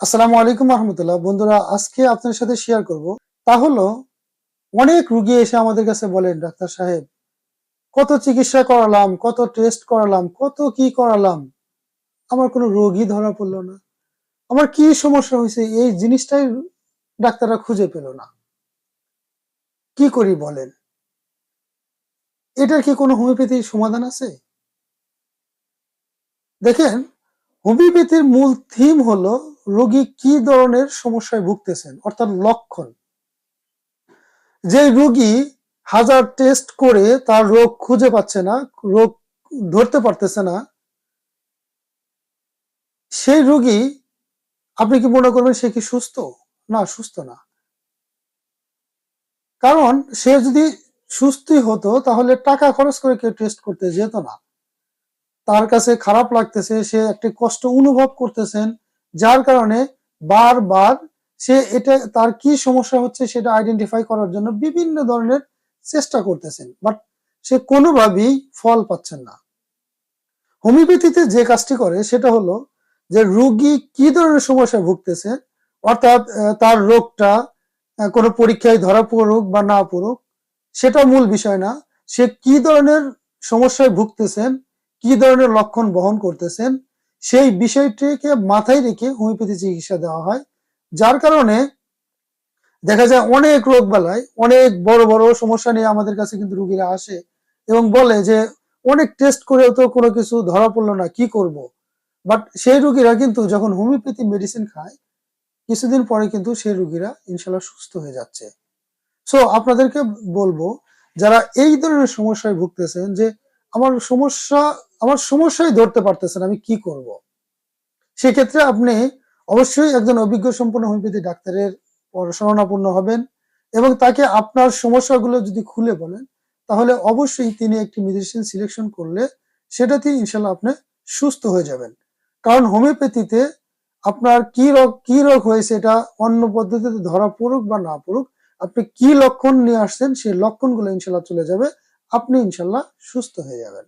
আসসালামু আলাইকুম রহমতুল্লাহ। বন্ধুরা, আজকে আপনার সাথে শেয়ার করব তা হলো, অনেক রুগী এসে আমাদের কাছে বলেন, ডাক্তার সাহেব কত চিকিৎসা করালাম, কত টেস্ট করালাম, কত কি করালাম, আমার কোনো রোগই ধরা পড়লো না। আমার কি সমস্যা হয়েছে এই জিনিসটাই ডাক্তাররা খুঁজে পেল না। কি করি বলেন? এটার কি কোনো হোমিওপ্যাথির সমাধান আছে? দেখেন, হোমিওপ্যাথির মূল থিম হলো রোগী কি ধরনের সমস্যায় ভুগতেছেন, অর্থাৎ লক্ষণ। যে রোগী হাজার টেস্ট করে তার রোগ খুঁজে পাচ্ছে না, রোগ ধরতে পারতেছে না, সেই রোগী আপনি কি মনে করবেন সে কি সুস্থ? না, সুস্থ না। কারণ সে যদি সুস্থই হতো তাহলে টাকা খরচ করে কেউ টেস্ট করতে যেত না। তার কাছে খারাপ লাগতেছে, সে একটি কষ্ট অনুভব করতেছেন, যার কারণে বারবার সে এটা তার কি সমস্যা হচ্ছে সেটা আইডেন্টিফাই করার জন্য বিভিন্ন ধরনের চেষ্টা করতেছেন, বাট সে কোনোভাবেই ফল পাচ্ছেন না। হোমিওপ্যাথিতে যে কাজটি করে সেটা হলো যে রোগী কি ধরনের সমস্যায় ভুগতেছে, অর্থাৎ তার রোগটা কোনো পরীক্ষায় ধরা পড়ুক বা না পড়ুক সেটা মূল বিষয় না। সে কি ধরনের সমস্যায় ভুগতেছেন, কি ধরনের লক্ষণ বহন করতেছেন, সেই বিষয়টিকে মাথায় রেখে হোমিওপ্যাথি চিকিৎসা দেওয়া হয়। যার কারণে দেখা যায় অনেক রোগ বালায়, অনেক বড় বড় সমস্যা নিয়ে আমাদের কাছে কিন্তু রুগীরা আসে এবং বলে যে অনেক টেস্ট করেও তো কোনো কিছু ধরা পড়লো না, কি করব। বাট সেই রুগীরা কিন্তু যখন হোমিওপ্যাথি মেডিসিন খায় কিছুদিন পরে কিন্তু সেই রুগীরা ইনশাল্লাহ সুস্থ হয়ে যাচ্ছে। সো আপনাদেরকে বলবো, যারা এই ধরনের সমস্যায় ভুগতেছেন যে আমার সমস্যা আমার সমস্যাই ধরতে পারতেছেন, আমি কি করব, সেক্ষেত্রে আপনি অবশ্যই একজন অভিজ্ঞ সম্পন্ন হোমিওপ্যাথি ডাক্তারের শরণাপন্ন হবেন এবং তাকে আপনার সমস্যাগুলো যদি খুলে বলেন তাহলে অবশ্যই তিনি একটি মেডিসিন সিলেকশন করলে সেটাতেই ইনশাল্লাহ আপনি সুস্থ হয়ে যাবেন। কারণ হোমিওপ্যাথিতে আপনার কি রোগ হয়েছে এটা অন্য পদ্ধতিতে ধরা পড়ুক বা না পড়ুক, আপনি কি লক্ষণ নিয়ে আসছেন সেই লক্ষণগুলো ইনশাল্লাহ চলে যাবে, আপনি ইনশাল্লাহ সুস্থ হয়ে যাবেন।